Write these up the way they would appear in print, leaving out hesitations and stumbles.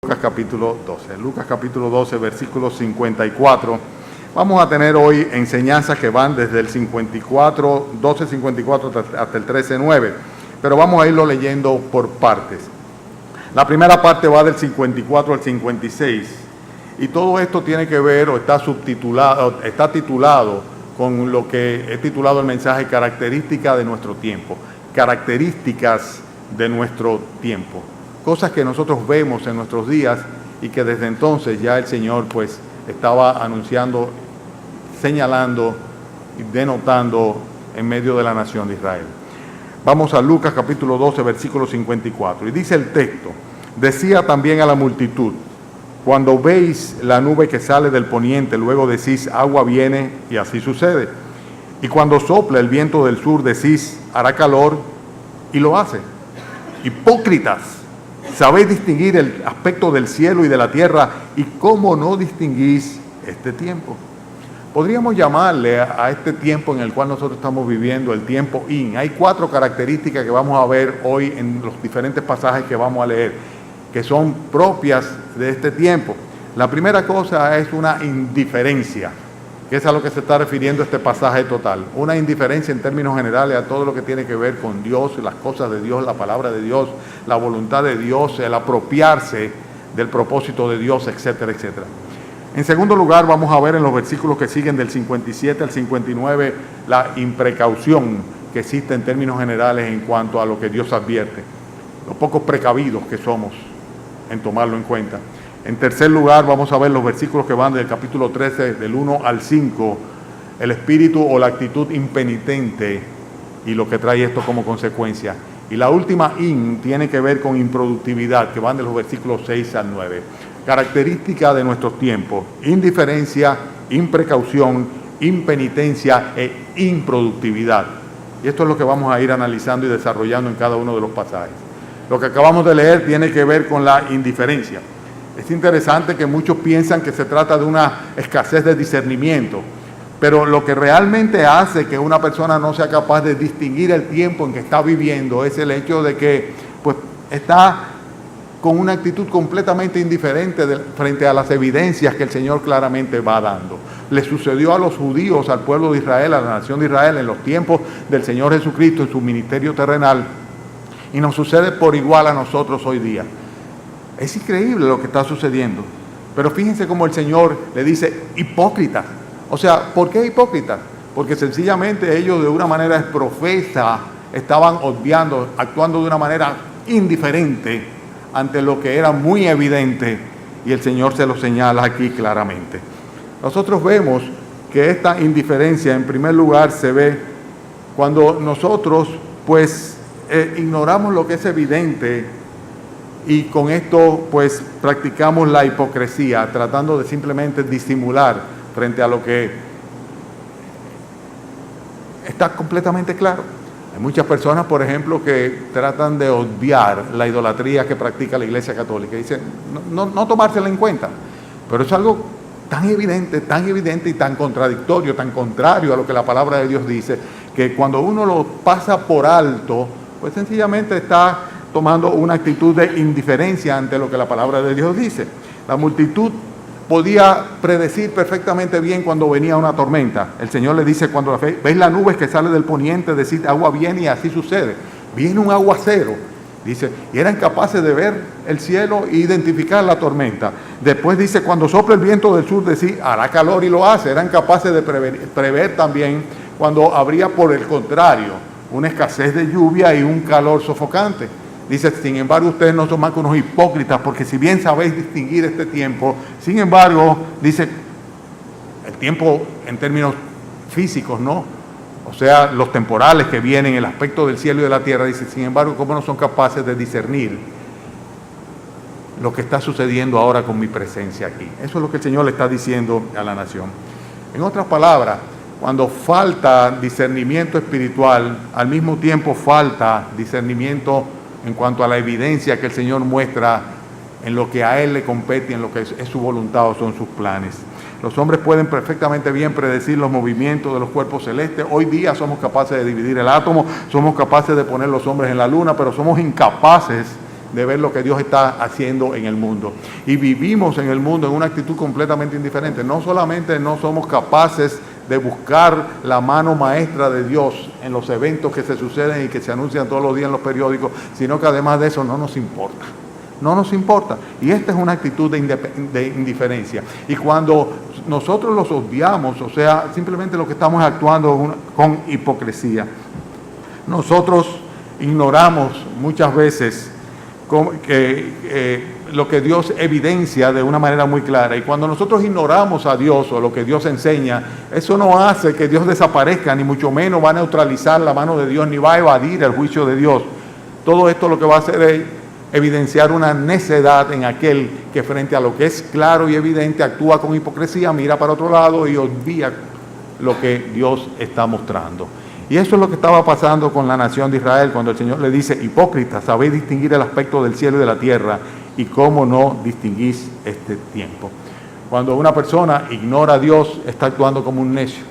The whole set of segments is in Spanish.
Lucas capítulo 12. Lucas capítulo 12, versículo 54. Vamos a tener hoy enseñanzas que van desde el 54, 12:54 hasta el 13:9, pero vamos a irlo leyendo por partes. La primera parte va del 54 al 56, y todo esto tiene que ver o está titulado con lo que he titulado el mensaje Características de nuestro tiempo. Características de nuestro tiempo. Cosas que nosotros vemos en nuestros días y que desde entonces ya el Señor pues estaba anunciando, señalando y denotando en medio de la nación de Israel. Vamos a Lucas capítulo 12, versículo 54. Y dice el texto: decía también a la multitud: cuando veis la nube que sale del poniente, luego decís, agua viene, y así sucede. Y cuando sopla el viento del sur, decís, hará calor, y lo hace. Hipócritas, sabéis distinguir el aspecto del cielo y de la tierra, y cómo no distinguís este tiempo. Podríamos llamarle a este tiempo en el cual nosotros estamos viviendo el tiempo in. Hay 4 características que vamos a ver hoy en los diferentes pasajes que vamos a leer, que son propias de este tiempo. La primera cosa es una indiferencia, que es a lo que se está refiriendo este pasaje total. Una indiferencia en términos generales a todo lo que tiene que ver con Dios, las cosas de Dios, la palabra de Dios, la voluntad de Dios, el apropiarse del propósito de Dios, etcétera, etcétera. En segundo lugar, vamos a ver en los versículos que siguen del 57 al 59 la imprecaución que existe en términos generales en cuanto a lo que Dios advierte, lo pocos precavidos que somos en tomarlo en cuenta. En tercer lugar, vamos a ver los versículos que van del capítulo 13, del 1 al 5, el espíritu o la actitud impenitente y lo que trae esto como consecuencia. Y la última tiene que ver con improductividad, que van de los versículos 6 al 9. Característica de nuestros tiempos: indiferencia, imprecaución, impenitencia e improductividad. Y esto es lo que vamos a ir analizando y desarrollando en cada uno de los pasajes. Lo que acabamos de leer tiene que ver con la indiferencia. Es interesante que muchos piensan que se trata de una escasez de discernimiento, pero lo que realmente hace que una persona no sea capaz de distinguir el tiempo en que está viviendo es el hecho de que pues, está con una actitud completamente indiferente frente a las evidencias que el Señor claramente va dando. Le sucedió a los judíos, al pueblo de Israel, a la nación de Israel, en los tiempos del Señor Jesucristo, en su ministerio terrenal, y nos sucede por igual a nosotros hoy día. Es increíble lo que está sucediendo, pero fíjense cómo el Señor le dice hipócritas. O sea, ¿por qué hipócritas? Porque sencillamente ellos de una manera profesa estaban obviando, actuando de una manera indiferente ante lo que era muy evidente, y el Señor se lo señala aquí claramente. Nosotros vemos que esta indiferencia en primer lugar se ve cuando nosotros pues ignoramos lo que es evidente, y con esto pues practicamos la hipocresía, tratando de simplemente disimular frente a lo que está completamente claro. Hay muchas personas, por ejemplo, que tratan de obviar la idolatría que practica la Iglesia Católica, y dicen no tomársela en cuenta, pero es algo tan evidente y tan contradictorio, tan contrario a lo que la palabra de Dios dice, que cuando uno lo pasa por alto, pues sencillamente está tomando una actitud de indiferencia ante lo que la palabra de Dios dice. La multitud podía predecir perfectamente bien cuando venía una tormenta. El Señor le dice: cuando veis la nube que sale del poniente, decid, agua viene, y así sucede. Viene un aguacero, dice, y eran capaces de ver el cielo e identificar la tormenta. Después dice: cuando sopla el viento del sur, decid, hará calor, y lo hace. Eran capaces de prever también cuando habría, por el contrario, una escasez de lluvia y un calor sofocante. Dice: sin embargo, ustedes no son más que unos hipócritas, porque si bien sabéis distinguir este tiempo, sin embargo, dice, el tiempo en términos físicos, ¿no? O sea, los temporales que vienen, el aspecto del cielo y de la tierra, dice, sin embargo, ¿cómo no son capaces de discernir lo que está sucediendo ahora con mi presencia aquí? Eso es lo que el Señor le está diciendo a la nación. En otras palabras, cuando falta discernimiento espiritual, al mismo tiempo falta discernimiento en cuanto a la evidencia que el Señor muestra en lo que a Él le compete, en lo que es su voluntad o son sus planes. Los hombres pueden perfectamente bien predecir los movimientos de los cuerpos celestes. Hoy día somos capaces de dividir el átomo, somos capaces de poner los hombres en la luna, pero somos incapaces de ver lo que Dios está haciendo en el mundo. Y vivimos en el mundo en una actitud completamente indiferente. No solamente no somos capaces de buscar la mano maestra de Dios en los eventos que se suceden y que se anuncian todos los días en los periódicos, sino que además de eso no nos importa. No nos importa. Y esta es una actitud de indiferencia. Y cuando nosotros los odiamos, o sea, simplemente lo que estamos actuando con hipocresía. Nosotros ignoramos muchas veces lo que Dios evidencia de una manera muy clara. Y cuando nosotros ignoramos a Dios o lo que Dios enseña, eso no hace que Dios desaparezca, ni mucho menos va a neutralizar la mano de Dios, ni va a evadir el juicio de Dios. Todo esto lo que va a hacer es evidenciar una necedad en aquel que frente a lo que es claro y evidente actúa con hipocresía, mira para otro lado y olvida lo que Dios está mostrando. Y eso es lo que estaba pasando con la nación de Israel cuando el Señor le dice: hipócritas, sabéis distinguir el aspecto del cielo y de la tierra, y cómo no distinguís este tiempo. Cuando una persona ignora a Dios, está actuando como un necio.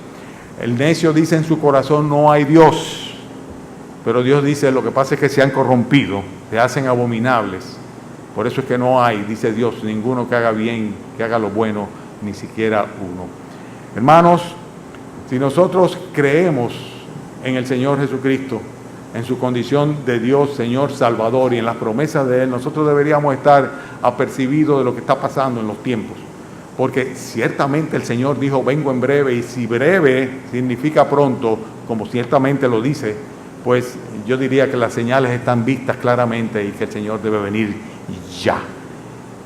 El necio dice en su corazón: no hay Dios. Pero Dios dice: lo que pasa es que se han corrompido, se hacen abominables. Por eso es que no hay, dice Dios, ninguno que haga bien, que haga lo bueno, ni siquiera uno. Hermanos, si nosotros creemos en el Señor Jesucristo, en su condición de Dios, Señor, Salvador, y en las promesas de Él, nosotros deberíamos estar apercibidos de lo que está pasando en los tiempos. Porque ciertamente el Señor dijo: vengo en breve, y si breve significa pronto, como ciertamente lo dice, pues yo diría que las señales están vistas claramente y que el Señor debe venir ya.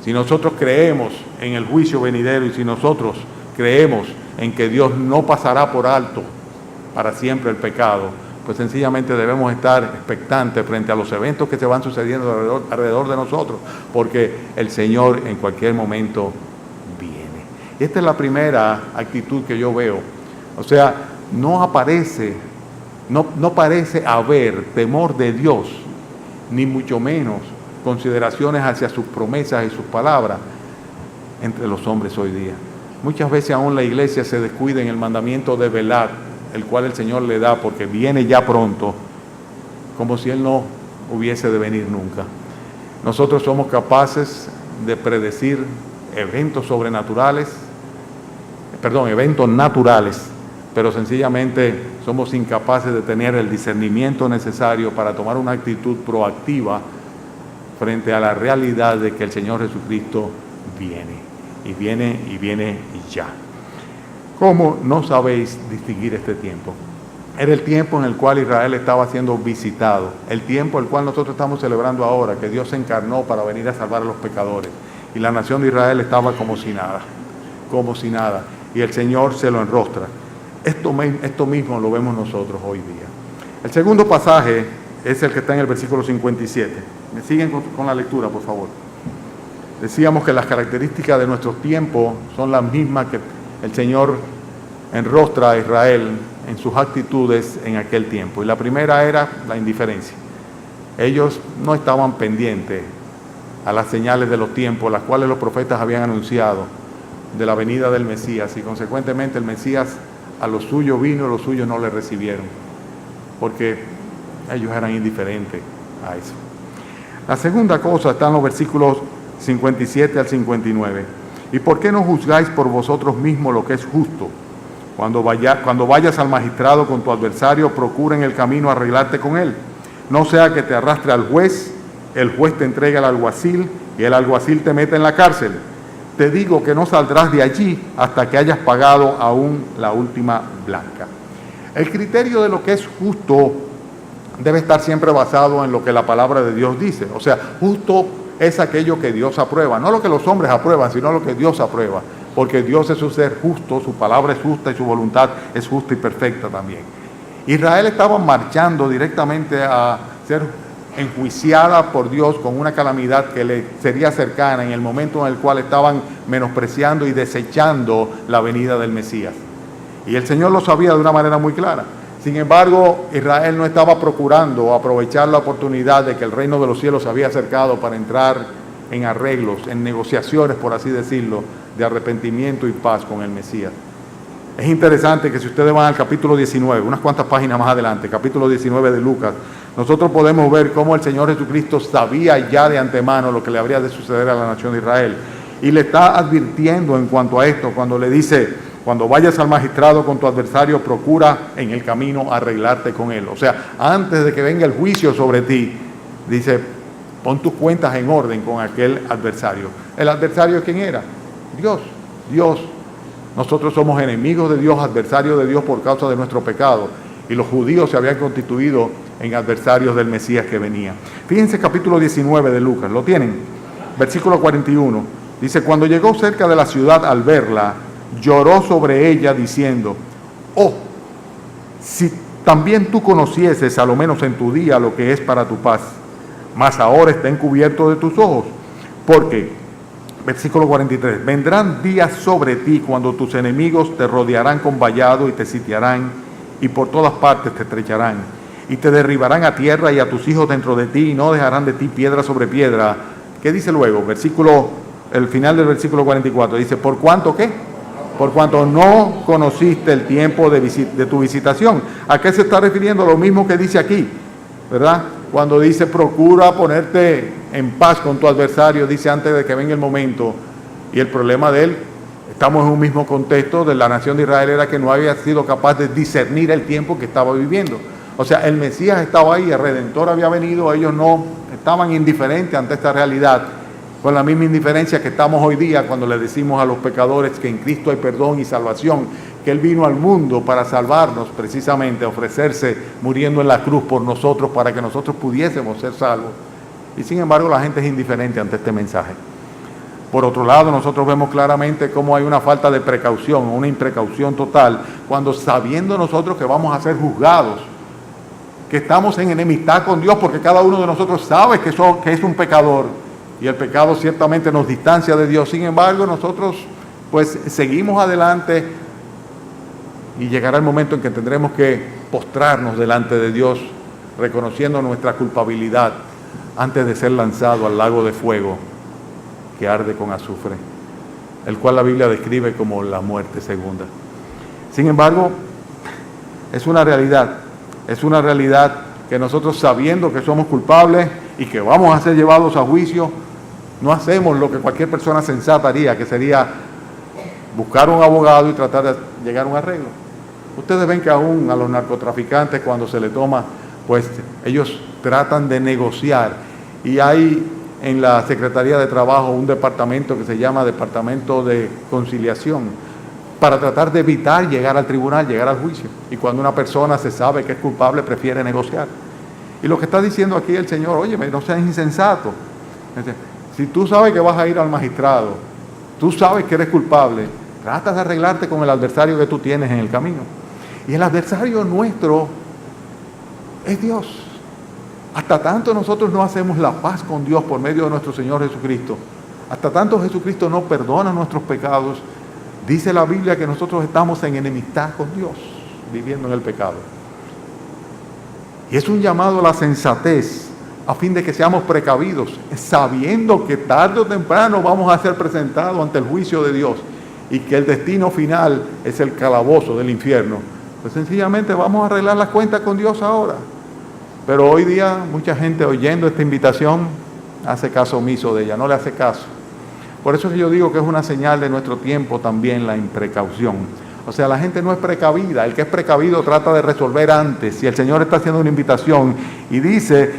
Si nosotros creemos en el juicio venidero y si nosotros creemos en que Dios no pasará por alto para siempre el pecado, pues sencillamente debemos estar expectantes frente a los eventos que se van sucediendo alrededor de nosotros, porque el Señor en cualquier momento viene. Y esta es la primera actitud que yo veo. O sea, no parece haber temor de Dios, ni mucho menos consideraciones hacia sus promesas y sus palabras entre los hombres hoy día. Muchas veces aún la iglesia se descuida en el mandamiento de velar, el cual el Señor le da porque viene ya pronto, como si Él no hubiese de venir nunca. Nosotros somos capaces de predecir eventos naturales, pero sencillamente somos incapaces de tener el discernimiento necesario para tomar una actitud proactiva frente a la realidad de que el Señor Jesucristo viene y ya. ¿Cómo no sabéis distinguir este tiempo? Era el tiempo en el cual Israel estaba siendo visitado, el tiempo el cual nosotros estamos celebrando ahora, que Dios se encarnó para venir a salvar a los pecadores, y la nación de Israel estaba como si nada, y el Señor se lo enrostra. Esto mismo lo vemos nosotros hoy día. El segundo pasaje es el que está en el versículo 57. ¿Me siguen con la lectura, por favor? Decíamos que las características de nuestros tiempos son las mismas que el Señor enrostra a Israel en sus actitudes en aquel tiempo. Y la primera era la indiferencia. Ellos no estaban pendientes a las señales de los tiempos, las cuales los profetas habían anunciado de la venida del Mesías, y consecuentemente el Mesías a los suyos vino y los suyos no le recibieron, porque ellos eran indiferentes a eso. La segunda cosa está en los versículos 57 al 59. ¿Y por qué no juzgáis por vosotros mismos lo que es justo? Cuando vayas al magistrado con tu adversario, procura en el camino arreglarte con él. No sea que te arrastre al juez, el juez te entregue al alguacil y el alguacil te meta en la cárcel. Te digo que no saldrás de allí hasta que hayas pagado aún la última blanca. El criterio de lo que es justo debe estar siempre basado en lo que la palabra de Dios dice. O sea, justo es aquello que Dios aprueba, no lo que los hombres aprueban, sino lo que Dios aprueba, porque Dios es un ser justo, su palabra es justa y su voluntad es justa y perfecta también. Israel estaba marchando directamente a ser enjuiciada por Dios con una calamidad que le sería cercana en el momento en el cual estaban menospreciando y desechando la venida del Mesías. Y el Señor lo sabía de una manera muy clara. Sin embargo, Israel no estaba procurando aprovechar la oportunidad de que el reino de los cielos se había acercado para entrar en arreglos, en negociaciones, por así decirlo, de arrepentimiento y paz con el Mesías. Es interesante que si ustedes van al capítulo 19, unas cuantas páginas más adelante, capítulo 19 de Lucas, nosotros podemos ver cómo el Señor Jesucristo sabía ya de antemano lo que le habría de suceder a la nación de Israel. Y le está advirtiendo en cuanto a esto, cuando le dice, cuando vayas al magistrado con tu adversario, procura en el camino arreglarte con él. O sea, antes de que venga el juicio sobre ti, dice, pon tus cuentas en orden con aquel adversario. ¿El adversario quién era? Dios. Dios. Nosotros somos enemigos de Dios, adversarios de Dios por causa de nuestro pecado. Y los judíos se habían constituido en adversarios del Mesías que venía. Fíjense capítulo 19 de Lucas, ¿lo tienen? Versículo 41. Dice, cuando llegó cerca de la ciudad al verla, lloró sobre ella diciendo, oh, si también tú conocieses a lo menos en tu día lo que es para tu paz, mas ahora está encubierto de tus ojos, porque, versículo 43, vendrán días sobre ti cuando tus enemigos te rodearán con vallado y te sitiarán y por todas partes te estrecharán y te derribarán a tierra y a tus hijos dentro de ti y no dejarán de ti piedra sobre piedra. ¿Qué dice luego? El final del versículo 44 dice, ¿por cuánto qué? Por cuanto no conociste el tiempo de tu visitación. ¿A qué se está refiriendo? Lo mismo que dice aquí, ¿verdad? Cuando dice, procura ponerte en paz con tu adversario, dice antes de que venga el momento. Y el problema de él, estamos en un mismo contexto de la nación de Israel, era que no había sido capaz de discernir el tiempo que estaba viviendo. O sea, el Mesías estaba ahí, el Redentor había venido, ellos no estaban indiferentes ante esta realidad, con la misma indiferencia que estamos hoy día cuando le decimos a los pecadores que en Cristo hay perdón y salvación, que Él vino al mundo para salvarnos, precisamente, ofrecerse muriendo en la cruz por nosotros para que nosotros pudiésemos ser salvos. Y sin embargo la gente es indiferente ante este mensaje. Por otro lado, nosotros vemos claramente cómo hay una falta de precaución, una imprecaución total, cuando sabiendo nosotros que vamos a ser juzgados, que estamos en enemistad con Dios, porque cada uno de nosotros sabe que es un pecador, y el pecado ciertamente nos distancia de Dios. Sin embargo, nosotros pues seguimos adelante y llegará el momento en que tendremos que postrarnos delante de Dios, reconociendo nuestra culpabilidad antes de ser lanzado al lago de fuego que arde con azufre, el cual la Biblia describe como la muerte segunda. Sin embargo, es una realidad que nosotros, sabiendo que somos culpables y que vamos a ser llevados a juicio, no hacemos lo que cualquier persona sensata haría, que sería buscar un abogado y tratar de llegar a un arreglo. Ustedes ven que aún a los narcotraficantes, cuando se les toma, pues ellos tratan de negociar, y hay en la Secretaría de Trabajo un departamento que se llama Departamento de Conciliación, para tratar de evitar llegar al tribunal, llegar al juicio. Y cuando una persona se sabe que es culpable, prefiere negociar. Y lo que está diciendo aquí el Señor, oye, no seas insensato. Si tú sabes que vas a ir al magistrado, tú sabes que eres culpable, trata de arreglarte con el adversario que tú tienes en el camino. Y el adversario nuestro es Dios. Hasta tanto nosotros no hacemos la paz con Dios por medio de nuestro Señor Jesucristo, hasta tanto Jesucristo no perdona nuestros pecados, dice la Biblia que nosotros estamos en enemistad con Dios, viviendo en el pecado. Y es un llamado a la sensatez, a fin de que seamos precavidos, sabiendo que tarde o temprano vamos a ser presentados ante el juicio de Dios y que el destino final es el calabozo del infierno. Pues sencillamente vamos a arreglar las cuentas con Dios ahora. Pero hoy día mucha gente, oyendo esta invitación, hace caso omiso de ella, no le hace caso. Por eso es que yo digo que es una señal de nuestro tiempo también la imprecaución. O sea, la gente no es precavida. El que es precavido trata de resolver antes. Si el Señor está haciendo una invitación y dice,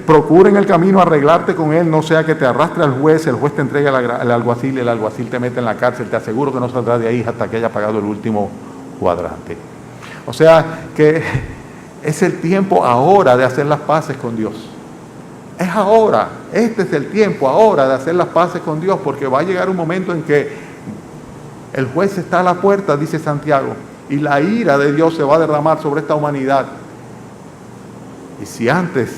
procura en el camino arreglarte con él, no sea que te arrastre al juez, el juez te entregue al alguacil, el alguacil te mete en la cárcel, te aseguro que no saldrás de ahí hasta que haya pagado el último cuadrante. O sea, que es el tiempo ahora de hacer las paces con Dios. Es ahora, este es el tiempo ahora de hacer las paces con Dios, porque va a llegar un momento en que el juez está a la puerta, dice Santiago, y la ira de Dios se va a derramar sobre esta humanidad. Y si antes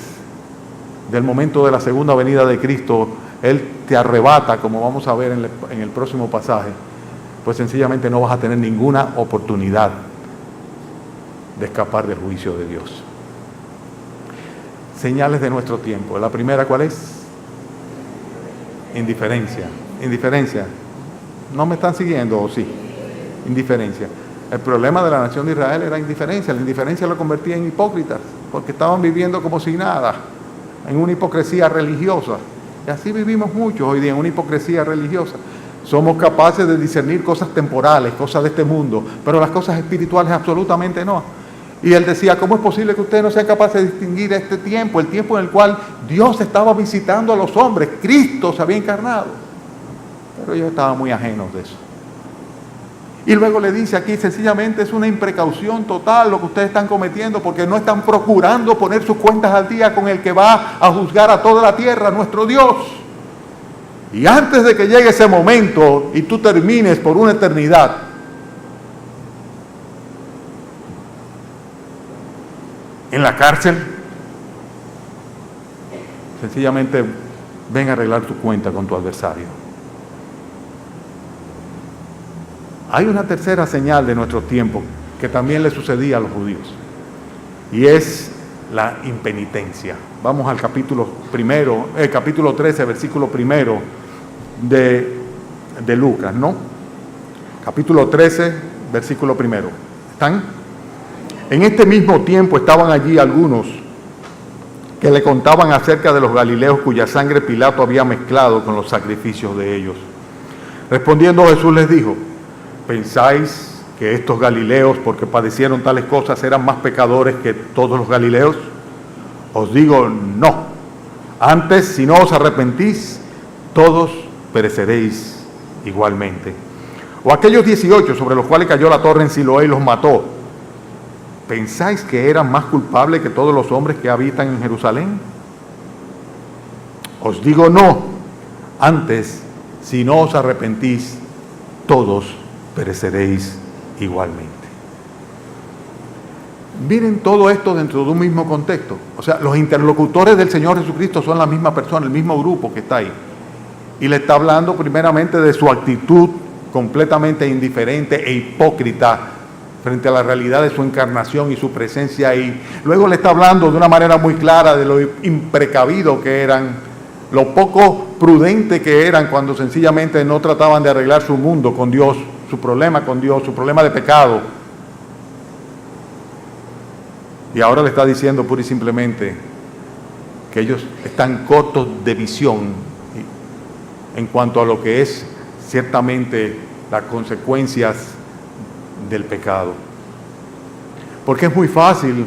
del momento de la segunda venida de Cristo, Él te arrebata, como vamos a ver en el próximo pasaje, pues sencillamente no vas a tener ninguna oportunidad de escapar del juicio de Dios. Señales de nuestro tiempo. La primera, ¿cuál es? Indiferencia. Indiferencia. ¿No me están siguiendo o sí? Indiferencia. El problema de la nación de Israel era indiferencia. La indiferencia lo convertía en hipócritas. porque estaban viviendo como si nada, en una hipocresía religiosa. Y así vivimos muchos hoy día, en una hipocresía religiosa. Somos capaces de discernir cosas temporales, cosas de este mundo, pero las cosas espirituales absolutamente no. Y él decía, ¿cómo es posible que ustedes no sean capaces de distinguir este tiempo, el tiempo en el cual Dios estaba visitando a los hombres, Cristo se había encarnado? Pero ellos estaban muy ajenos de eso. Y luego le dice aquí, sencillamente es una imprecaución total lo que ustedes están cometiendo, porque no están procurando poner sus cuentas al día con el que va a juzgar a toda la tierra, nuestro Dios. Y antes de que llegue ese momento y tú termines por una eternidad, en la cárcel, sencillamente ven a arreglar tu cuenta con tu adversario. Hay una tercera señal de nuestro tiempo que también le sucedía a los judíos, y es la impenitencia. Vamos al capítulo 13, versículo 1 de Lucas, ¿no? Capítulo 13, versículo 1. ¿Están? En este mismo tiempo estaban allí algunos que le contaban acerca de los galileos cuya sangre Pilato había mezclado con los sacrificios de ellos. Respondiendo Jesús les dijo, ¿pensáis que estos galileos, porque padecieron tales cosas, eran más pecadores que todos los galileos? Os digo, no. Antes, si no os arrepentís, todos pereceréis igualmente. O aquellos 18 sobre los cuales cayó la torre en Siloé y los mató, ¿pensáis que eran más culpables que todos los hombres que habitan en Jerusalén? Os digo, no. Antes, si no os arrepentís, todos pereceréis igualmente. Miren todo esto dentro de un mismo contexto. O sea, los interlocutores del Señor Jesucristo son la misma persona, el mismo grupo que está ahí. Y le está hablando primeramente de su actitud completamente indiferente e hipócrita frente a la realidad de su encarnación y su presencia ahí. Luego le está hablando de una manera muy clara de lo imprecavido que eran, lo poco prudente que eran cuando sencillamente no trataban de arreglar su mundo con Dios, su problema con Dios, su problema de pecado. Y ahora le está diciendo pura y simplemente que ellos están cortos de visión en cuanto a lo que es ciertamente las consecuencias del pecado. Porque es muy fácil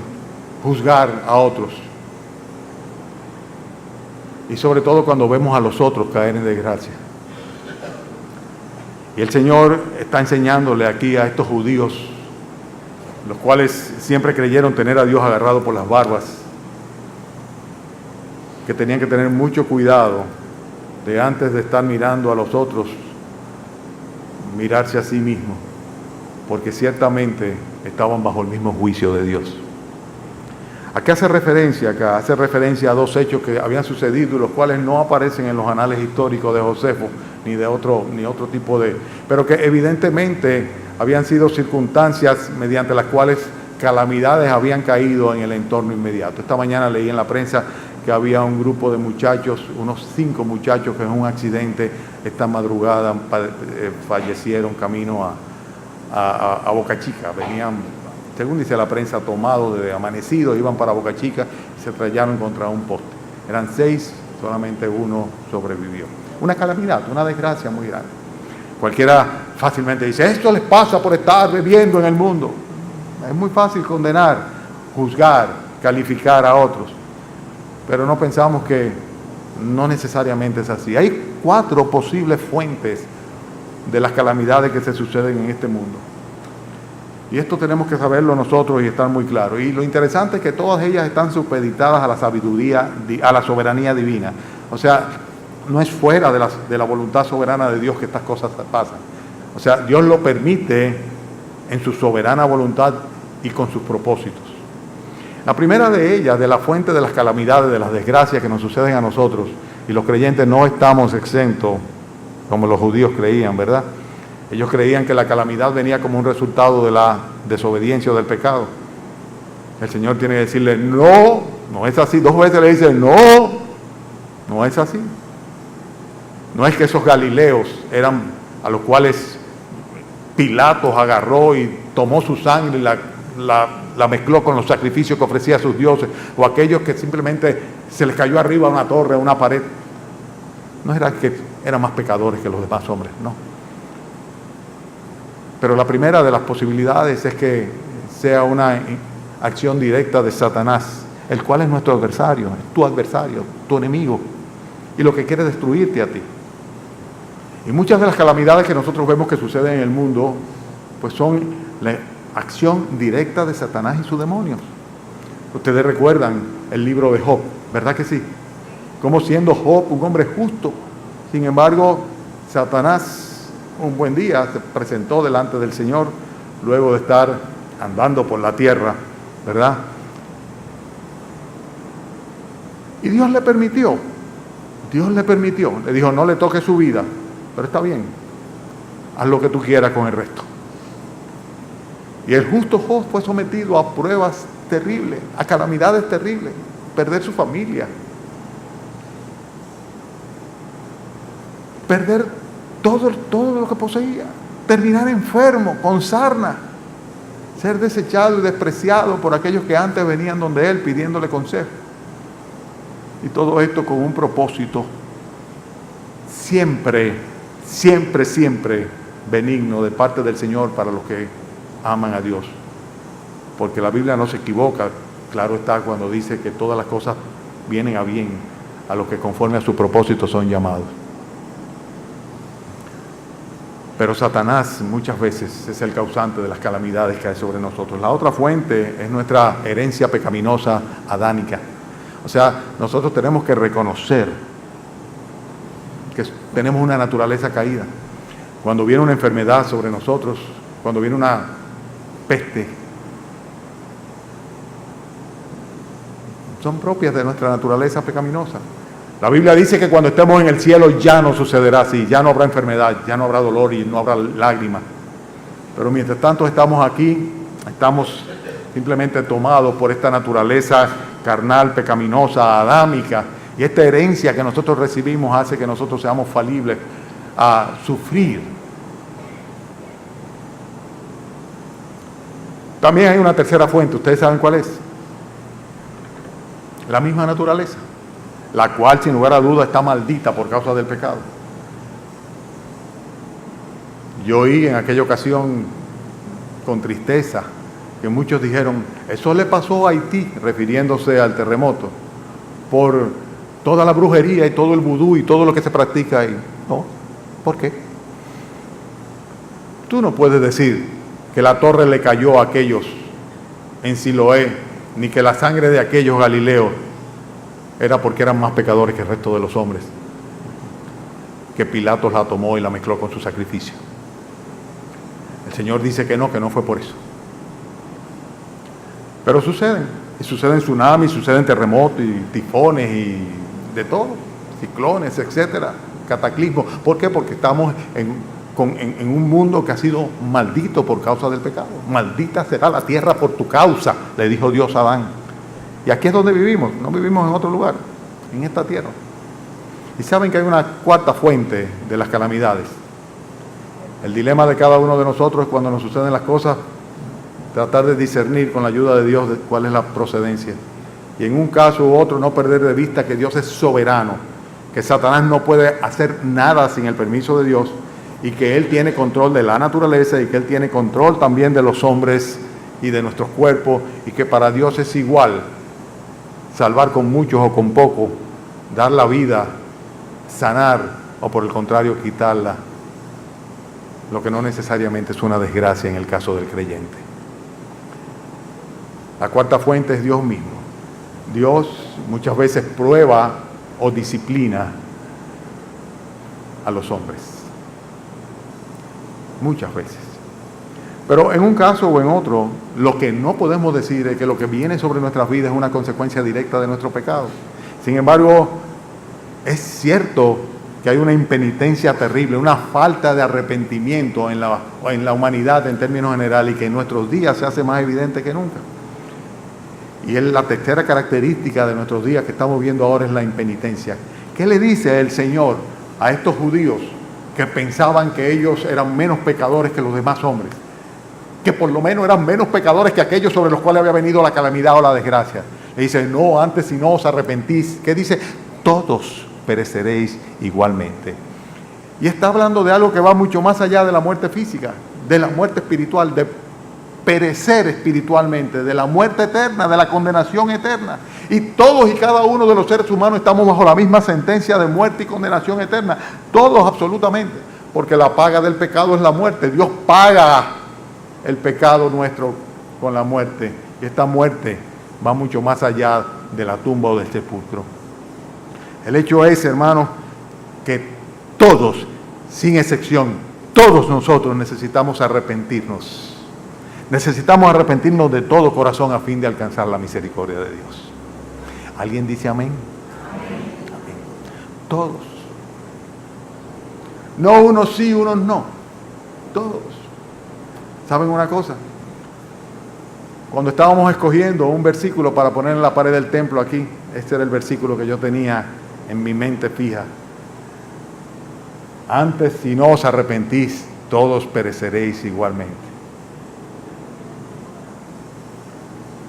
juzgar a otros. Y sobre todo cuando vemos a los otros caer en desgracia. Y el Señor está enseñándole aquí a estos judíos, los cuales siempre creyeron tener a Dios agarrado por las barbas, que tenían que tener mucho cuidado de antes de estar mirando a los otros, mirarse a sí mismos, porque ciertamente estaban bajo el mismo juicio de Dios. ¿A qué hace referencia acá? Hace referencia a dos hechos que habían sucedido y los cuales no aparecen en los anales históricos de Josefo, ni otro tipo de... pero que evidentemente habían sido circunstancias mediante las cuales calamidades habían caído en el entorno inmediato. Esta mañana leí en la prensa que había un grupo de muchachos, unos 5 muchachos que en un accidente esta madrugada fallecieron camino a Boca Chica. Venían, según dice la prensa, tomados de amanecido, iban para Boca Chica y se estrellaron contra un poste. Eran 6, solamente uno sobrevivió. Una calamidad, una desgracia muy grande. Cualquiera fácilmente dice, esto les pasa por estar bebiendo en el mundo. Es muy fácil condenar, juzgar, calificar a otros, pero no pensamos que no necesariamente es así. Hay 4 posibles fuentes de las calamidades que se suceden en este mundo. Y esto tenemos que saberlo nosotros y estar muy claros. Y lo interesante es que todas ellas están supeditadas a la sabiduría, a la soberanía divina. O sea, no es fuera de la voluntad soberana de Dios que estas cosas pasan. O sea, Dios lo permite en su soberana voluntad y con sus propósitos. La primera de ellas, de la fuente de las calamidades, de las desgracias que nos suceden a nosotros, y los creyentes no estamos exentos, como los judíos creían, ¿verdad? Ellos creían que la calamidad venía como un resultado de la desobediencia o del pecado. El Señor tiene que decirle, no, no es así. 2 veces le dice, no, no es así. No es que esos galileos eran a los cuales Pilatos agarró y tomó su sangre y la la mezcló con los sacrificios que ofrecía a sus dioses, o aquellos que simplemente se les cayó arriba a una torre, a una pared. No era que eran más pecadores que los demás hombres, no. Pero la primera de las posibilidades es que sea una acción directa de Satanás, el cual es nuestro adversario, es tu adversario, tu enemigo, y lo que quiere es destruirte a ti. Y muchas de las calamidades que nosotros vemos que suceden en el mundo, pues son la acción directa de Satanás y sus demonios. Ustedes recuerdan el libro de Job, ¿verdad que sí? Como siendo Job un hombre justo, sin embargo, Satanás un buen día se presentó delante del Señor, luego de estar andando por la tierra, ¿verdad? Y Dios le permitió, le dijo, no le toques su vida, pero está bien, haz lo que tú quieras con el resto. Y el justo Job fue sometido a pruebas terribles, a calamidades terribles, perder su familia, perder todo lo que poseía, terminar enfermo, con sarna, ser desechado y despreciado por aquellos que antes venían donde él pidiéndole consejo. Y todo esto con un propósito siempre benigno de parte del Señor para los que aman a Dios. Porque la Biblia no se equivoca, claro está, cuando dice que todas las cosas vienen a bien a los que conforme a su propósito son llamados. Pero Satanás muchas veces es el causante de las calamidades que hay sobre nosotros. La otra fuente es nuestra herencia pecaminosa adánica. O sea, nosotros tenemos que reconocer que tenemos una naturaleza caída. Cuando viene una enfermedad sobre nosotros, cuando viene una peste, son propias de nuestra naturaleza pecaminosa. La Biblia dice que cuando estemos en el cielo ya no sucederá así, ya no habrá enfermedad, ya no habrá dolor y no habrá lágrimas. Pero mientras tanto estamos aquí, estamos simplemente tomados por esta naturaleza carnal, pecaminosa, adámica, y esta herencia que nosotros recibimos hace que nosotros seamos falibles a sufrir. También hay una tercera fuente, ¿ustedes saben cuál es? La misma naturaleza, la cual sin lugar a duda está maldita por causa del pecado. Yo oí en aquella ocasión con tristeza que muchos dijeron, eso le pasó a Haití, refiriéndose al terremoto, por toda la brujería y todo el vudú y todo lo que se practica ahí. No, ¿por qué? Tú no puedes decir que la torre le cayó a aquellos en Siloé, ni que la sangre de aquellos galileos era porque eran más pecadores que el resto de los hombres, que Pilatos la tomó y la mezcló con su sacrificio. El Señor dice que no fue por eso. Pero suceden tsunamis, suceden terremotos y tifones y de todo, ciclones, etcétera, cataclismos. ¿Por qué? Porque estamos en un mundo que ha sido maldito por causa del pecado. Maldita será la tierra por tu causa, le dijo Dios a Adán. Y aquí es donde vivimos, no vivimos en otro lugar, en esta tierra. Y saben que hay una cuarta fuente de las calamidades. El dilema de cada uno de nosotros es cuando nos suceden las cosas, tratar de discernir con la ayuda de Dios cuál es la procedencia. Y en un caso u otro no perder de vista que Dios es soberano, que Satanás no puede hacer nada sin el permiso de Dios y que Él tiene control de la naturaleza y que Él tiene control también de los hombres y de nuestros cuerpos y que para Dios es igual salvar con muchos o con pocos, dar la vida, sanar o por el contrario quitarla, lo que no necesariamente es una desgracia en el caso del creyente. La cuarta fuente es Dios mismo. Dios muchas veces prueba o disciplina a los hombres. Muchas veces. Pero en un caso o en otro, lo que no podemos decir es que lo que viene sobre nuestras vidas es una consecuencia directa de nuestro pecado. Sin embargo, es cierto que hay una impenitencia terrible, una falta de arrepentimiento en la humanidad en términos generales y que en nuestros días se hace más evidente que nunca. Y es la tercera característica de nuestros días que estamos viendo ahora es la impenitencia. ¿Qué le dice el Señor a estos judíos que pensaban que ellos eran menos pecadores que los demás hombres? que por lo menos eran menos pecadores que aquellos sobre los cuales había venido la calamidad o la desgracia. Le dice, no, antes si no os arrepentís. ¿Qué dice? Todos pereceréis igualmente. Y está hablando de algo que va mucho más allá de la muerte física, de la muerte espiritual, de perecer espiritualmente, de la muerte eterna, de la condenación eterna. Y todos y cada uno de los seres humanos estamos bajo la misma sentencia de muerte y condenación eterna. Todos absolutamente. Porque la paga del pecado es la muerte. Dios paga el pecado nuestro con la muerte. Y esta muerte va mucho más allá de la tumba o del sepulcro. El hecho es, hermanos, que todos, sin excepción, todos nosotros necesitamos arrepentirnos. Necesitamos arrepentirnos de todo corazón a fin de alcanzar la misericordia de Dios. ¿Alguien dice amén? Amén. Todos. No unos sí, unos no. Todos. ¿Saben una cosa? Cuando estábamos escogiendo un versículo para poner en la pared del templo aquí, este era el versículo que yo tenía en mi mente fija. Antes, si no os arrepentís, todos pereceréis igualmente.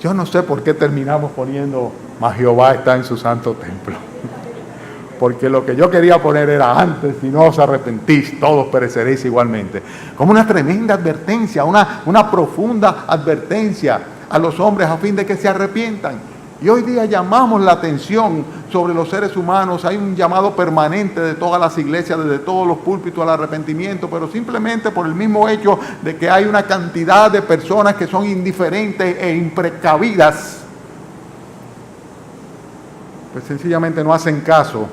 Yo no sé por qué terminamos poniendo, mas Jehová está en su santo templo. Porque lo que yo quería poner era, antes, si no os arrepentís, todos pereceréis igualmente. Como una tremenda advertencia, una profunda advertencia a los hombres a fin de que se arrepientan. Y hoy día llamamos la atención sobre los seres humanos. Hay un llamado permanente de todas las iglesias, desde todos los púlpitos al arrepentimiento, pero simplemente por el mismo hecho de que hay una cantidad de personas que son indiferentes e imprecavidas, pues sencillamente no hacen caso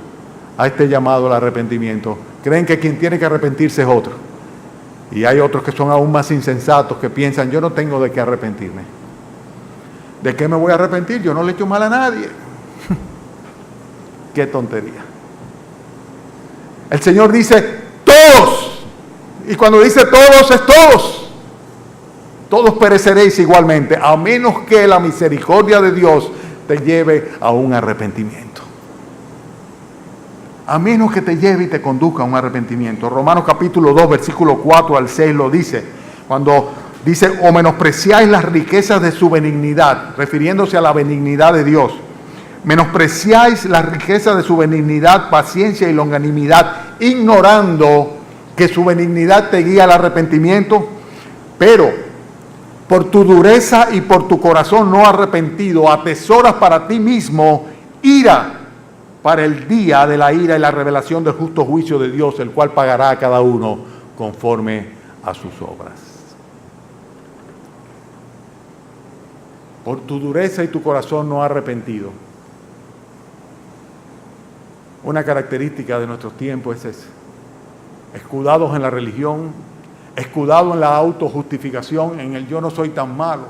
a este llamado al arrepentimiento. Creen que quien tiene que arrepentirse es otro. Y hay otros que son aún más insensatos, que piensan, yo no tengo de qué arrepentirme. ¿De qué me voy a arrepentir? Yo no le echo mal a nadie. ¡Qué tontería! El Señor dice, todos. Y cuando dice todos, es todos. Todos pereceréis igualmente, a menos que la misericordia de Dios te lleve a un arrepentimiento. A menos que te lleve y te conduzca a un arrepentimiento. Romanos capítulo 2, versículo 4 al 6 lo dice. Cuando dice, o menospreciáis las riquezas de su benignidad, refiriéndose a la benignidad de Dios. Menospreciáis las riquezas de su benignidad, paciencia y longanimidad, ignorando que su benignidad te guía al arrepentimiento, pero por tu dureza y por tu corazón no arrepentido, atesoras para ti mismo ira para el día de la ira y la revelación del justo juicio de Dios, el cual pagará a cada uno conforme a sus obras. Por tu dureza y tu corazón no arrepentido. Una característica de nuestros tiempos es esa. Escudados en la religión, escudados en la autojustificación, en el yo no soy tan malo,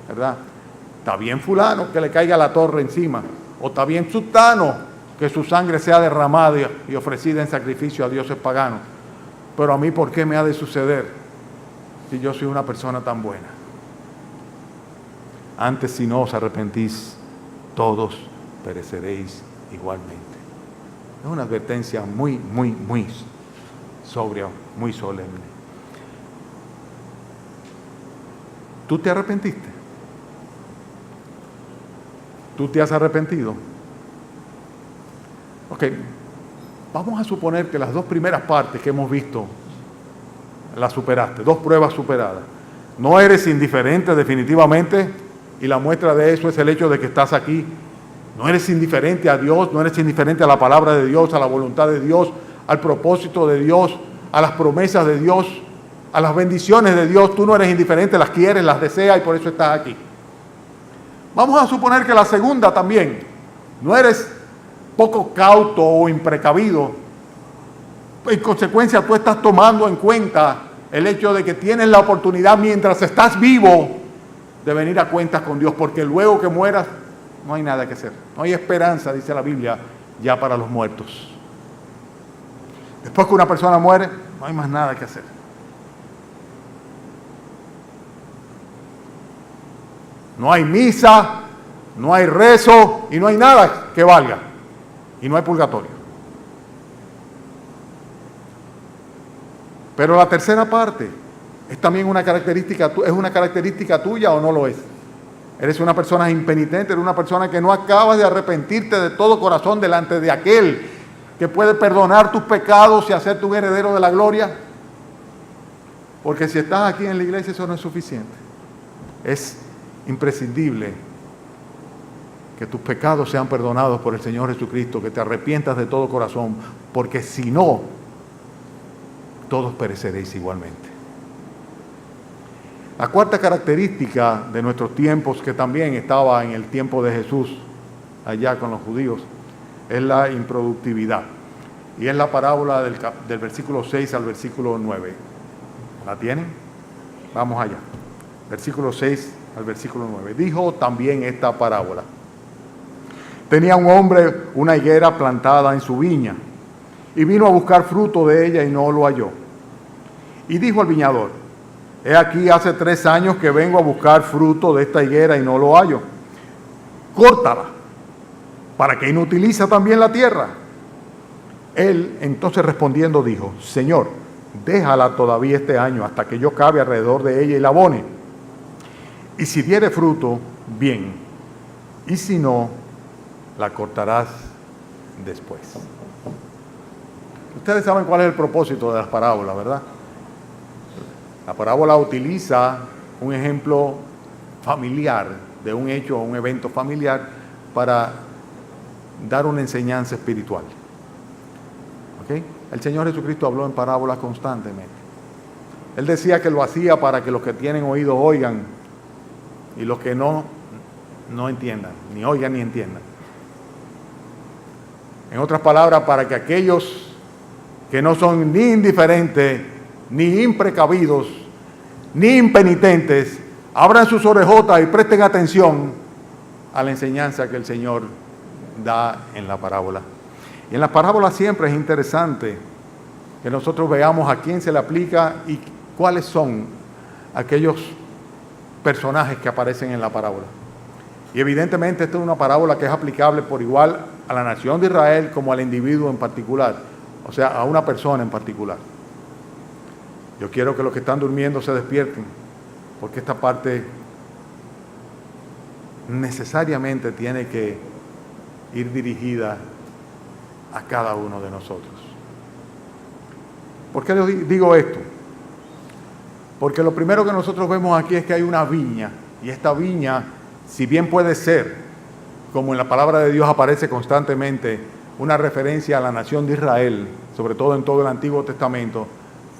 ¿verdad? Está bien fulano que le caiga la torre encima, o está bien sultano que su sangre sea derramada y ofrecida en sacrificio a dioses paganos. Pero a mí, ¿por qué me ha de suceder si yo soy una persona tan buena? Antes, si no os arrepentís, todos pereceréis igualmente. Es una advertencia muy sobria, muy solemne. ¿Tú te arrepentiste? ¿Tú te has arrepentido? Ok, vamos a suponer que las dos primeras partes que hemos visto las superaste, 2 pruebas superadas. No eres indiferente definitivamente, y la muestra de eso es el hecho de que estás aquí. No eres indiferente a Dios, no eres indiferente a la palabra de Dios, a la voluntad de Dios, al propósito de Dios, a las promesas de Dios, a las bendiciones de Dios. Tú no eres indiferente, las quieres, las deseas y por eso estás aquí. Vamos a suponer que la segunda también. No eres poco cauto o imprecavido. En consecuencia, tú estás tomando en cuenta el hecho de que tienes la oportunidad mientras estás vivo de venir a cuentas con Dios, porque luego que mueras no hay nada que hacer. No hay esperanza, dice la Biblia, ya para los muertos. Después que una persona muere, no hay más nada que hacer. No hay misa, no hay rezo y no hay nada que valga. Y no hay purgatorio. Pero la tercera parte ¿Es también una característica tuya o no lo es? Eres una persona impenitente, eres una persona que no acabas de arrepentirte de todo corazón delante de aquel que puede perdonar tus pecados y hacerte un heredero de la gloria. Porque si estás aquí en la iglesia eso no es suficiente. Es imprescindible que tus pecados sean perdonados por el Señor Jesucristo, que te arrepientas de todo corazón, porque si no, todos pereceréis igualmente. La cuarta característica de nuestros tiempos, que también estaba en el tiempo de Jesús, allá con los judíos, es la improductividad. Y es la parábola del versículo 6 al versículo 9. ¿La tienen? Vamos allá. Versículo 6 al versículo 9. Dijo también esta parábola. Tenía un hombre una higuera plantada en su viña, y vino a buscar fruto de ella y no lo halló. Y dijo al viñador: he aquí hace 3 años que vengo a buscar fruto de esta higuera y no lo hallo. Córtala, para que inutiliza también la tierra. Él entonces respondiendo dijo: Señor, déjala todavía este año hasta que yo cabe alrededor de ella y la abone. Y si diere fruto, bien, y si no, la cortarás después. Ustedes saben cuál es el propósito de las parábolas, ¿verdad? La parábola utiliza un ejemplo familiar de un hecho o un evento familiar para dar una enseñanza espiritual. ¿Okay? El Señor Jesucristo habló en parábolas constantemente. Él decía que lo hacía para que los que tienen oído oigan y los que no entiendan, ni oigan ni entiendan. En otras palabras, para que aquellos que no son ni indiferentes, ni imprecavidos, ni impenitentes, abran sus orejotas y presten atención a la enseñanza que el Señor da en la parábola. Y en la parábola siempre es interesante que nosotros veamos a quién se le aplica y cuáles son aquellos personajes que aparecen en la parábola. Y evidentemente esta es una parábola que es aplicable por igual a la nación de Israel como al individuo en particular, o sea, a una persona en particular. Yo quiero que los que están durmiendo se despierten, porque esta parte necesariamente tiene que ir dirigida a cada uno de nosotros. ¿Por qué les digo esto? Porque lo primero que nosotros vemos aquí es que hay una viña, y esta viña, si bien puede ser, como en la palabra de Dios aparece constantemente, una referencia a la nación de Israel, sobre todo en todo el Antiguo Testamento,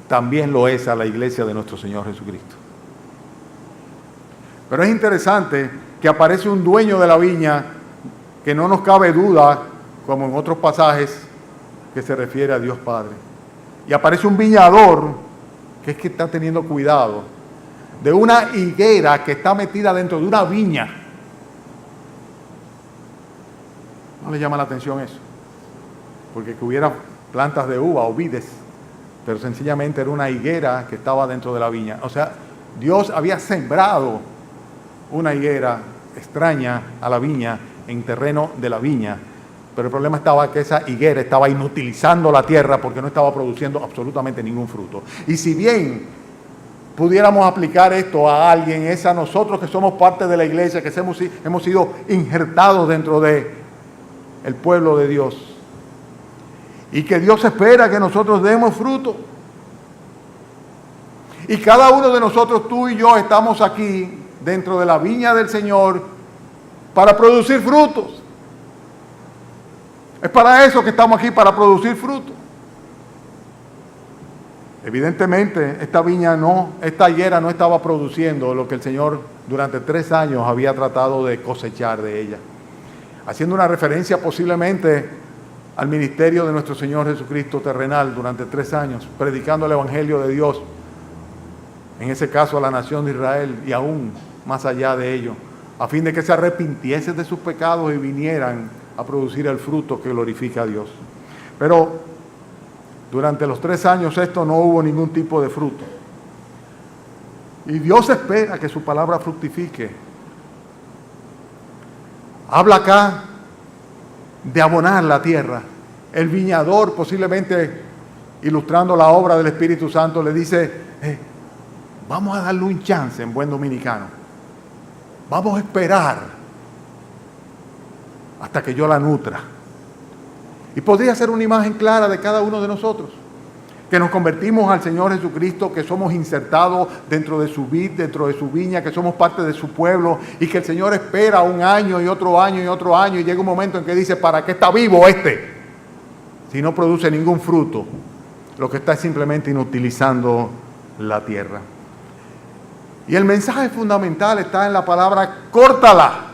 también lo es a la iglesia de nuestro Señor Jesucristo. Pero es interesante que aparece un dueño de la viña que no nos cabe duda, como en otros pasajes, que se refiere a Dios Padre. Y aparece un viñador que es que está teniendo cuidado de una higuera que está metida dentro de una viña. ¿No le llama la atención eso? Porque que hubiera plantas de uva o vides, pero sencillamente era una higuera que estaba dentro de la viña. O sea, Dios había sembrado una higuera extraña a la viña, en terreno de la viña, pero el problema estaba que esa higuera estaba inutilizando la tierra porque no estaba produciendo absolutamente ningún fruto. Y si bien pudiéramos aplicar esto a alguien, es a nosotros que somos parte de la iglesia, que hemos sido injertados dentro de el pueblo de Dios, y que Dios espera que nosotros demos fruto. Y cada uno de nosotros, tú y yo, estamos aquí dentro de la viña del Señor para producir frutos. Es para eso que estamos aquí, para producir frutos. Evidentemente, esta higuera no estaba produciendo lo que el Señor durante 3 años había tratado de cosechar de ella. Haciendo una referencia posiblemente al ministerio de nuestro Señor Jesucristo terrenal durante 3 años, predicando el Evangelio de Dios, en ese caso a la nación de Israel y aún más allá de ello, a fin de que se arrepintiesen de sus pecados y vinieran a producir el fruto que glorifica a Dios. Pero durante los 3 años esto no hubo ningún tipo de fruto. Y Dios espera que su palabra fructifique. Habla acá de abonar la tierra. El viñador, posiblemente ilustrando la obra del Espíritu Santo, le dice, Vamos a darle un chance en buen dominicano. Vamos a esperar hasta que yo la nutra. Y podría ser una imagen clara de cada uno de nosotros, que nos convertimos al Señor Jesucristo, que somos insertados dentro de su vid, dentro de su viña, que somos parte de su pueblo, y que el Señor espera un año y otro año y otro año, y llega un momento en que dice, ¿para qué está vivo este? Si no produce ningún fruto, lo que está es simplemente inutilizando la tierra. Y el mensaje fundamental está en la palabra córtala.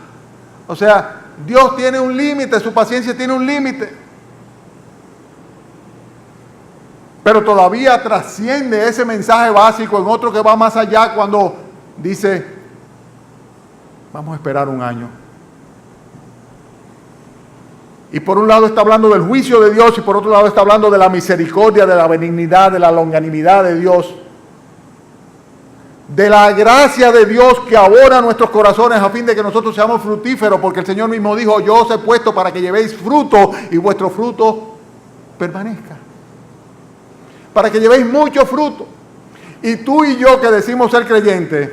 O sea, Dios tiene un límite, su paciencia tiene un límite. Pero todavía trasciende ese mensaje básico en otro que va más allá cuando dice, vamos a esperar un año. Y por un lado está hablando del juicio de Dios y por otro lado está hablando de la misericordia, de la benignidad, de la longanimidad de Dios. De la gracia de Dios que abona nuestros corazones a fin de que nosotros seamos fructíferos, porque el Señor mismo dijo, yo os he puesto para que llevéis fruto y vuestro fruto permanezca. Para que llevéis mucho fruto. Y tú y yo que decimos ser creyentes,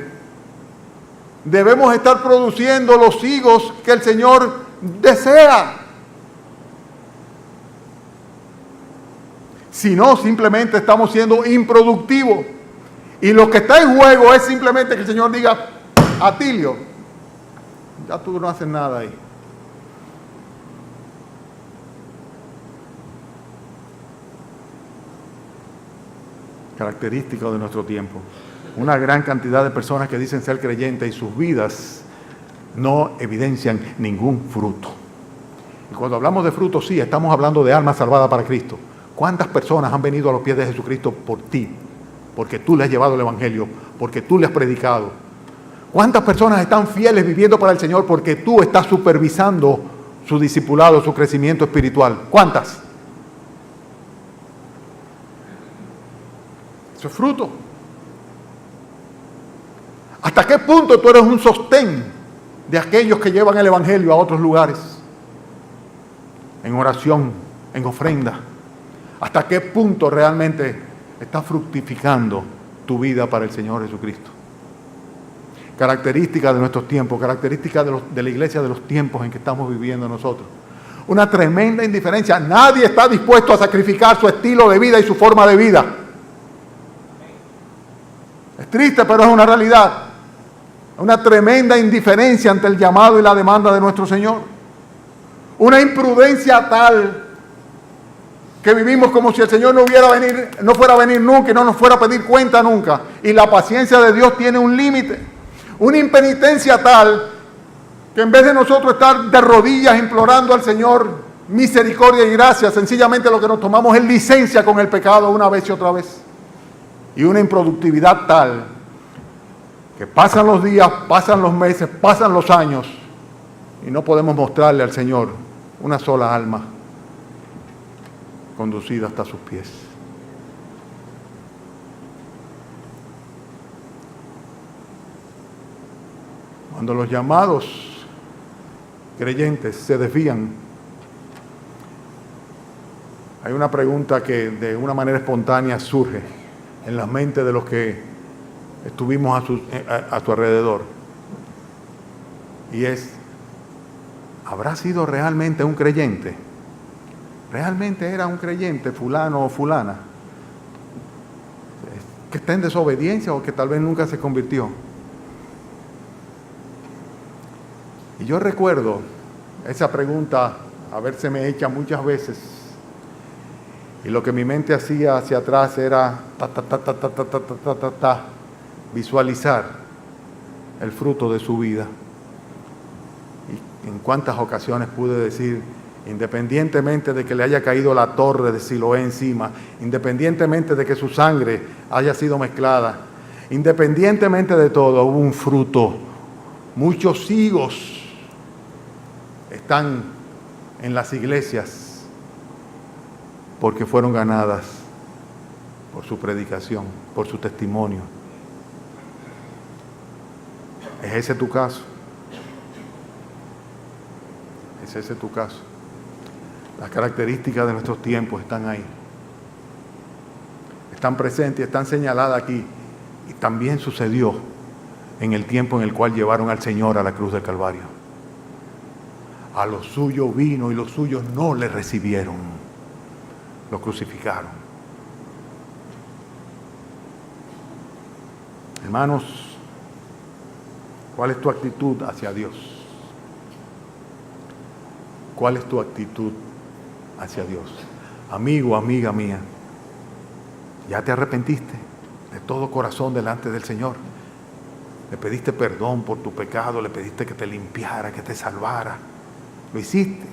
debemos estar produciendo los higos que el Señor desea. Si no, simplemente estamos siendo improductivos. Y lo que está en juego es simplemente que el Señor diga, Atilio, ya tú no haces nada ahí. Característica de nuestro tiempo. Una gran cantidad de personas que dicen ser creyentes y sus vidas no evidencian ningún fruto. Y cuando hablamos de fruto, sí, estamos hablando de almas salvadas para Cristo. ¿Cuántas personas han venido a los pies de Jesucristo por ti? Porque tú le has llevado el Evangelio, porque tú le has predicado. ¿Cuántas personas están fieles viviendo para el Señor porque tú estás supervisando su discipulado, su crecimiento espiritual? ¿Cuántas? Eso es fruto. ¿Hasta qué punto tú eres un sostén de aquellos que llevan el Evangelio a otros lugares? En oración, en ofrenda. ¿Hasta qué punto realmente está fructificando tu vida para el Señor Jesucristo? Característica de nuestros tiempos, característica de la iglesia de los tiempos en que estamos viviendo nosotros. Una tremenda indiferencia. Nadie está dispuesto a sacrificar su estilo de vida y su forma de vida. Es triste, pero es una realidad. Una tremenda indiferencia ante el llamado y la demanda de nuestro Señor. Una imprudencia tal que vivimos como si el Señor no fuera a venir nunca y no nos fuera a pedir cuenta nunca. Y la paciencia de Dios tiene un límite. Una impenitencia tal que en vez de nosotros estar de rodillas implorando al Señor misericordia y gracia, sencillamente lo que nos tomamos es licencia con el pecado una vez y otra vez. Y una improductividad tal que pasan los días, pasan los meses, pasan los años y no podemos mostrarle al Señor una sola alma conducida hasta sus pies. Cuando los llamados creyentes se desvían, hay una pregunta que de una manera espontánea surge en la mente de los que estuvimos a su alrededor. Y es, ¿habrá sido realmente un creyente? ¿Realmente era un creyente fulano o fulana? ¿Que está en desobediencia o que tal vez nunca se convirtió? Y yo recuerdo esa pregunta habérseme hecha muchas veces. Y lo que mi mente hacía hacia atrás era visualizar el fruto de su vida. Y en cuántas ocasiones pude decir, independientemente de que le haya caído la torre de Siloé encima, independientemente de que su sangre haya sido mezclada, independientemente de todo, hubo un fruto. Muchos higos están en las iglesias porque fueron ganadas por su predicación, por su testimonio. ¿Es ese tu caso? ¿Es ese tu caso? Las características de nuestros tiempos están ahí. Están presentes, están señaladas aquí. Y también sucedió en el tiempo en el cual llevaron al Señor a la cruz del Calvario. A los suyos vino y los suyos no le recibieron. Lo crucificaron. Hermanos, ¿cuál es tu actitud hacia Dios? ¿Cuál es tu actitud hacia Dios? Amigo, amiga mía, ¿ya te arrepentiste de todo corazón delante del Señor? Le pediste perdón por tu pecado, le pediste que te limpiara, que te salvara. ¿Lo hiciste?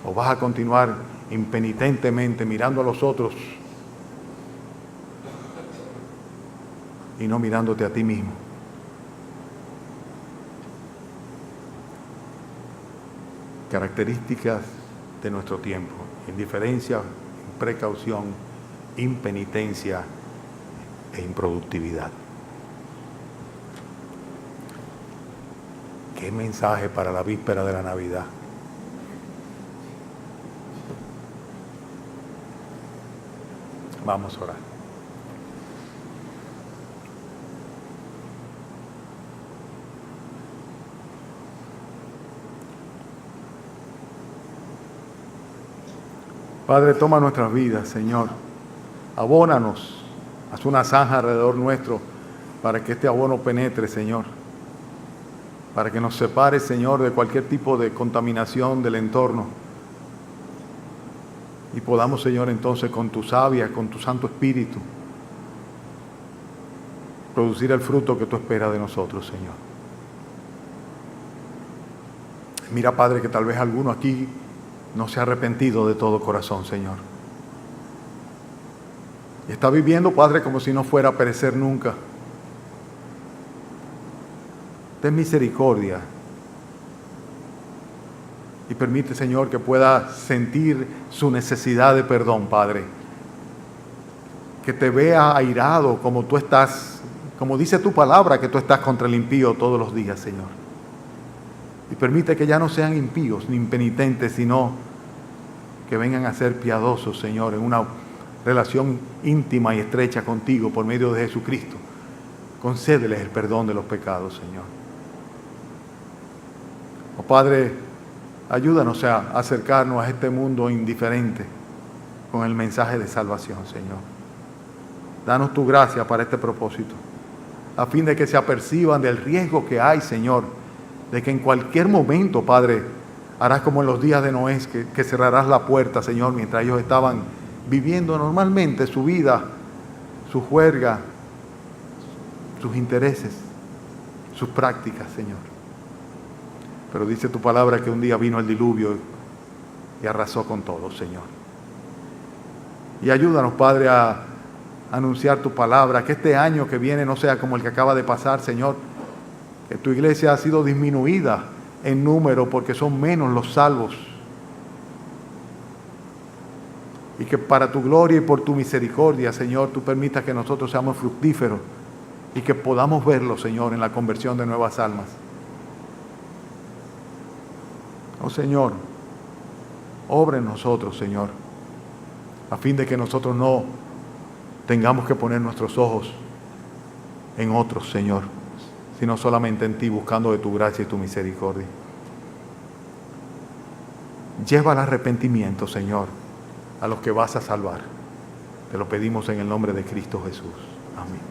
¿O vas a continuar impenitentemente mirando a los otros y no mirándote a ti mismo? Características de nuestro tiempo: indiferencia, precaución, impenitencia e improductividad. ¿Qué mensaje para la víspera de la Navidad? Vamos a orar. Padre, toma nuestras vidas, Señor. Abónanos. Haz una zanja alrededor nuestro para que este abono penetre, Señor. Para que nos separe, Señor, de cualquier tipo de contaminación del entorno. Y podamos, Señor, entonces con tu savia, con tu Santo Espíritu, producir el fruto que tú esperas de nosotros, Señor. Mira, Padre, que tal vez alguno aquí no se ha arrepentido de todo corazón, Señor. Y está viviendo, Padre, como si no fuera a perecer nunca. Ten misericordia y permite, Señor, que pueda sentir su necesidad de perdón, Padre. Que te vea airado como tú estás, como dice tu palabra, que tú estás contra el impío todos los días, Señor. Y permite que ya no sean impíos ni impenitentes, sino que vengan a ser piadosos, Señor, en una relación íntima y estrecha contigo por medio de Jesucristo. Concédeles el perdón de los pecados, Señor. Oh Padre, ayúdanos a acercarnos a este mundo indiferente con el mensaje de salvación, Señor. Danos tu gracia para este propósito, a fin de que se aperciban del riesgo que hay, Señor, de que en cualquier momento, Padre, harás como en los días de Noé, que cerrarás la puerta, Señor, mientras ellos estaban viviendo normalmente su vida, su juerga, sus intereses, sus prácticas, Señor. Pero dice tu palabra que un día vino el diluvio y arrasó con todo, Señor. Y ayúdanos, Padre, a anunciar tu palabra, que este año que viene no sea como el que acaba de pasar, Señor, que tu iglesia ha sido disminuida en número porque son menos los salvos. Y que para tu gloria y por tu misericordia, Señor, tú permitas que nosotros seamos fructíferos y que podamos verlo, Señor, en la conversión de nuevas almas. Oh Señor, obra en nosotros, Señor, a fin de que nosotros no tengamos que poner nuestros ojos en otros, Señor, sino solamente en ti, buscando de tu gracia y tu misericordia. Lleva al arrepentimiento, Señor, a los que vas a salvar. Te lo pedimos en el nombre de Cristo Jesús. Amén.